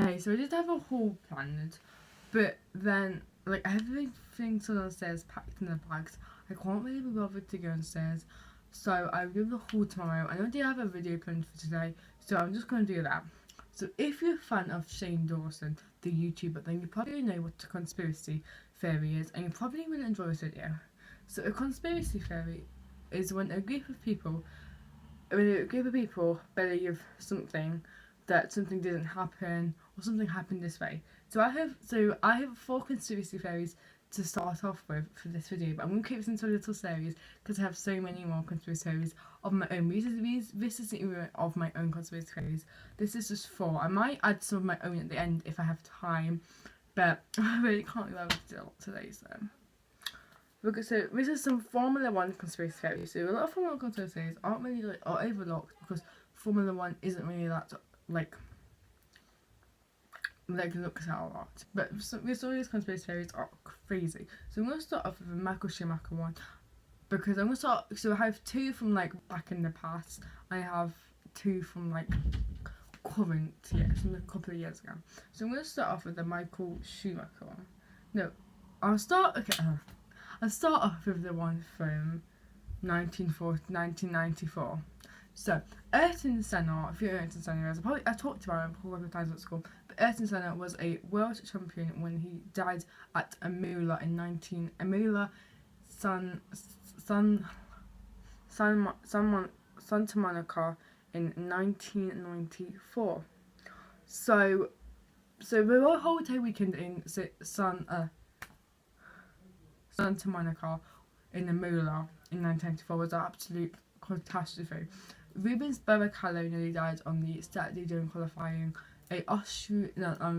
Okay, so I did have a haul planned, but then like everything's downstairs packed in the bags. I can't really be bothered to go downstairs, so I'll do the haul tomorrow. I already have a video planned for today, so I'm just gonna do that. So if you're a fan of Shane Dawson, the YouTuber, then you probably know what a conspiracy theory is, and you probably will enjoy this video. So a conspiracy theory is when a group of people believe something, that something didn't happen or something happened this way. So I have 4 conspiracy theories to start off with for this video, but I'm going to keep this into a little series because I have so many more conspiracy theories of my own. This isn't even of my own conspiracy theories. This is just 4. I might add some of my own at the end if I have time, but I really can't go today, so. So this is some Formula One conspiracy theories. So a lot of Formula One conspiracy theories aren't really are overlooked because Formula One isn't really that like looked at a lot. But some of these conspiracy theories are crazy. So I'm gonna start off with the Michael Schumacher one because I'm gonna start. So I have 2 from like back in the past. I have 2 from like current, from a couple of years ago. So I'm gonna start off with the Michael Schumacher one. No, I'll start. Okay. I'll start off with the one from 1994. So, Ayrton Senna, if you know Ayrton Senna is, I talked about him a couple of times at school, but Ayrton Senna was a world champion when he died at Imola Santa Monica in 1994. So the whole day weekend in Santa Monica in Imola in 1994 was an absolute catastrophe. Rubens Barrichello nearly died on the Saturday during qualifying, on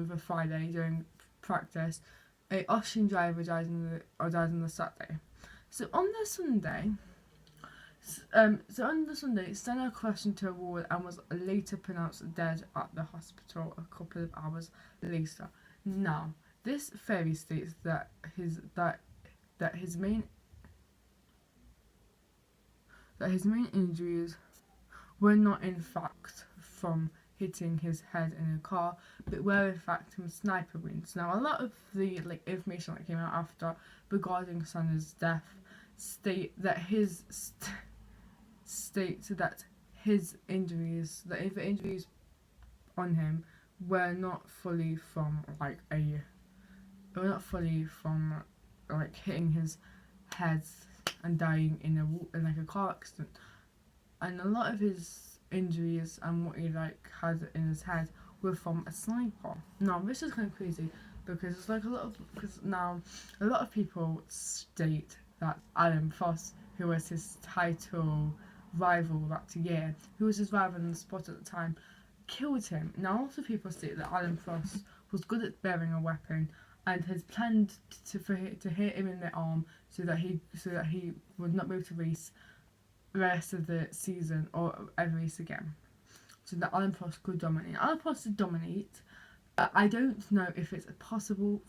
the Friday during practice. A Austrian driver died on the Saturday. So on the Sunday, Senna crashed into a wall and was later pronounced dead at the hospital a couple of hours later. Now, this theory states that his main injuries were not in fact from hitting his head in a car, but were in fact from sniper wounds. Now, a lot of the information that came out after regarding Senna's death state that the injuries on him were not fully from hitting his head and dying in a car accident, and a lot of his injuries and what he had in his head were from a sniper. Now this is kind of crazy because it's now a lot of people state that Alan Prost, who was his title rival that year, who was his rival in the sport at the time, killed him. Now also people state that Alan Prost was good at bearing a weapon and has planned to hit him in the arm so that he would not be able to race the rest of the season or ever race again. So that Alan Prost could dominate. Alan Prost did dominate. I don't know if it's possible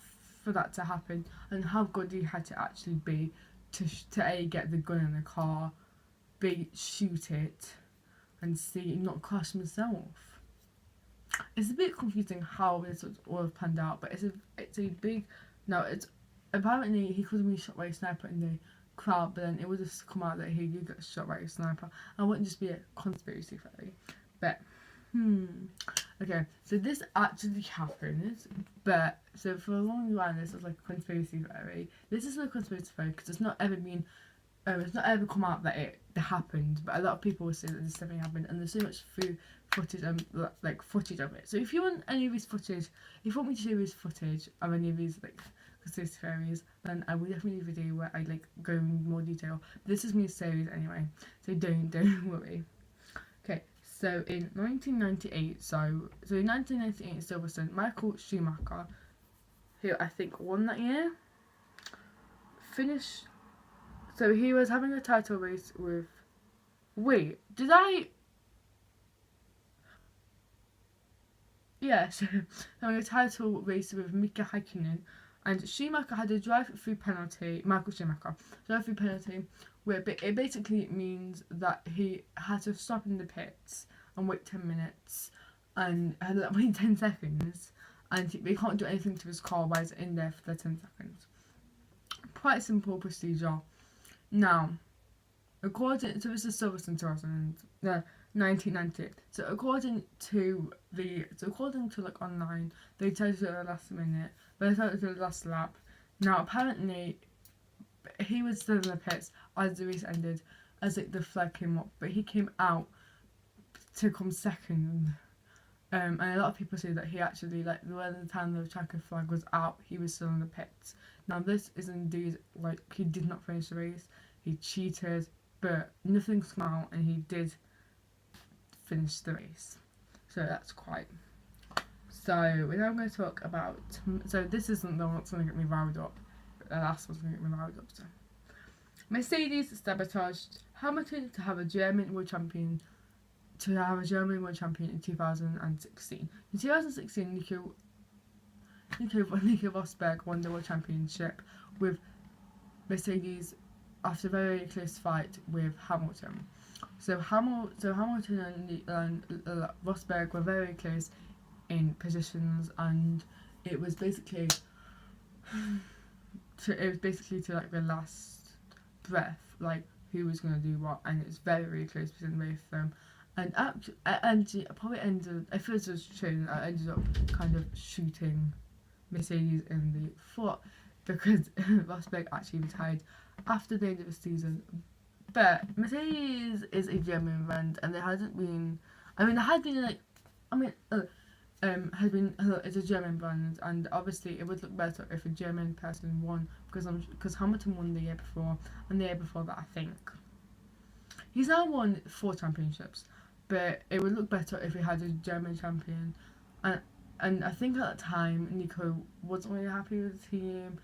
for that to happen and how good he had to actually be to A, get the gun in the car, B, shoot it, and C, not crash himself. It's a bit confusing how this was all panned out, but it's a big. No, it's apparently he could have been shot by a sniper in the crowd, but then it would just come out that he did get shot by a sniper. And it wouldn't just be a conspiracy theory, but okay. So this actually happened, but so for a long time this was like a conspiracy theory. This is a conspiracy theory because it's not ever come out that it happened, but a lot of people will say that this definitely happened, and there's so much footage of it. So if you want any of these footage, if you want me to show this footage of any of these conspiracy theories, then I will definitely do a video where I go in more detail. This is me a series anyway, so don't worry. Okay, so in 1998, in 1998 Silverstone, Michael Schumacher, who I think won that year, finished. So he was having a title race with. Wait, did I? Yeah, so having a title race with Mika Häkkinen, and Schumacher had a drive-through penalty. Michael Schumacher drive-through penalty, where it basically means that he had to stop in the pits and wait 10 minutes, and had to wait 10 seconds, and they can't do anything to his car while he's in there for the 10 seconds. Quite simple procedure. Now, according to this is Silverstone 1998. So according to like online, they decided to do it at the last minute, but they decided to do the last lap. Now apparently, he was still in the pits as the race ended, as like the flag came up, but he came out to come second. And a lot of people say that he actually, like, when the time the checker flag was out, he was still in the pits. Now this is indeed, like, he did not finish the race, he cheated, but nothing's come out, and he did finish the race. So that's quite. So we're now going to talk about, so this isn't the one that's going to get me riled up, but the last one's going to get me riled up. So Mercedes sabotaged Hamilton to have a German world champion in 2016. In 2016, Nico Rosberg won the World Championship with Mercedes after a very close fight with Hamilton. So Hamilton and Rosberg were very close in positions, and it was basically to like the last breath, like who was going to do what, and it's very close between both of them. And actually, I probably ended, if it was true, I ended up kind of shooting Mercedes in the foot because Rosberg actually retired after the end of the season. But Mercedes is a German brand, and there hasn't been, it's a German brand, and obviously it would look better if a German person won, because Hamilton won the year before, and the year before that, I think. He's now won 4 championships, but it would look better if he had a German champion. And I think at the time, Nico wasn't really happy with the team,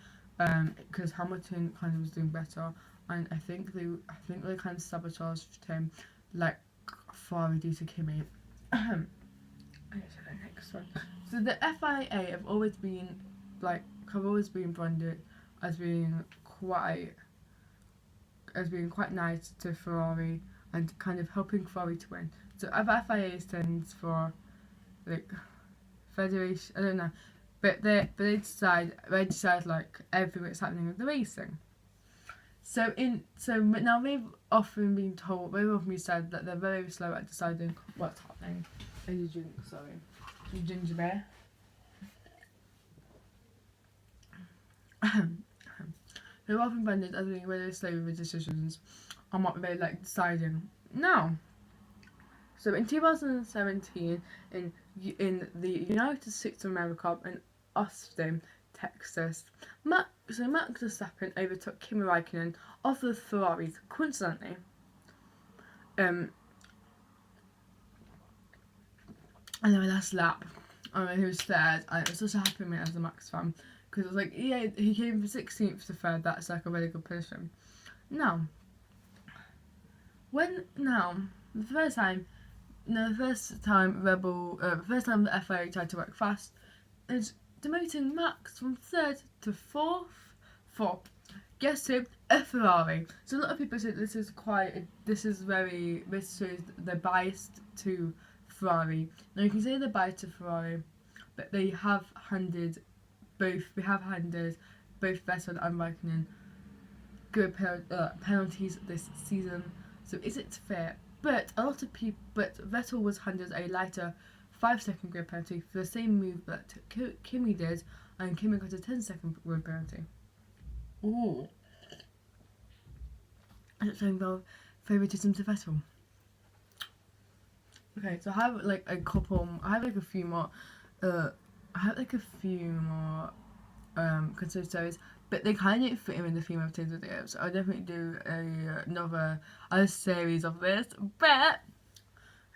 because Hamilton kind of was doing better, and I think they kind of sabotaged him, like Ferrari did to Kimi. The next one. So the FIA have always been branded as being quite nice to Ferrari and kind of helping Ferrari to win. So FIA stands for like Federation, I don't know, but they decide like everything that's happening with the racing. So now they've often been said that they're very slow at deciding what's happening. You ginger beer. They're often branded as being very slow with decisions on what they like deciding. Now, so in 2017, in the United States of America, in Austin, Texas, Max Verstappen overtook Kimi Raikkonen of the Ferraris, coincidentally. And then my last lap, he was third, and it was such a happy moment as a Max fan, because it was like, yeah, he came from 16th to third. That's like a really good position. Now, the first time the FIA tried to work fast is demoting Max from third to fourth. Guess who? A Ferrari. So a lot of people say this shows they're biased to Ferrari. Now you can say they're biased to Ferrari, but they have handed both Vettel and Raikkonen good penalties this season. So is it fair? But Vettel was handed a lighter 5-second grid penalty for the same move that Kimi did, and Kimi got a 10-second grid penalty. Ooh. And it's showing the favouritism to Vettel. Okay, so I have like a few more considered stories, but they kind of fit in the theme of today's video, so I'll definitely do another series of this. But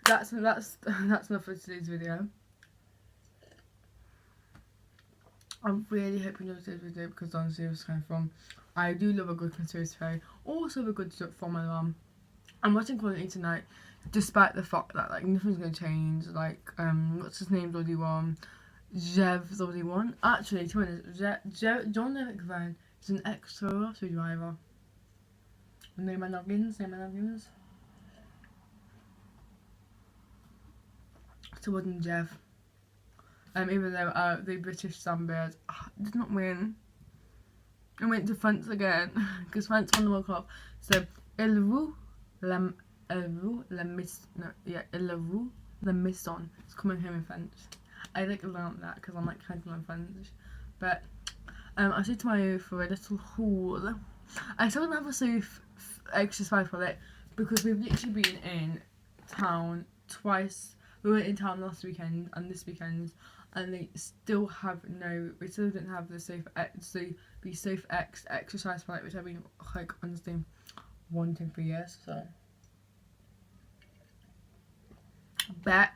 that's enough for today's video. I really hope you enjoyed today's video, because honestly it was kind of fun. I do love a good conspiracy theory, also a good Formula 1. I'm watching Quality tonight, despite the fact that like nothing's gonna change. Like what's his name's already won. Jev's already won. Actually, to be honest, John Van is an ex-Ferrari driver. Name my logins. So wasn't Jev. Even though the British Sunbirds did not win. I went to France again because France won the World Cup. So il vous la maison. It's coming home in French. I like learned that because I'm like kind of learn French. But I said to my for a little haul. I still don't have a safe exercise for it because we've literally been in town twice. We were in town last weekend and this weekend, and we still didn't have the safe X exercise for it, which I've been like honestly wanting for years. So, but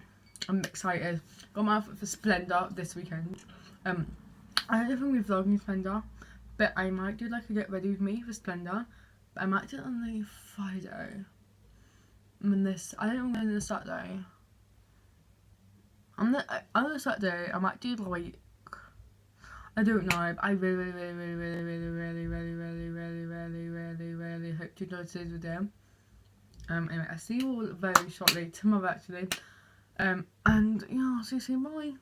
I'm excited. Got my outfit for Splendor this weekend. I don't know if I'm gonna be vlogging Splendor, but I might do like a get ready with me for Splendor. But I might do it on the Friday. I don't know when I'm gonna Saturday. On the Saturday, I might do like, I don't know. I really hope to do today's video. Anyway, I'll see you all very shortly, tomorrow actually. And yeah, I'll see you soon, bye.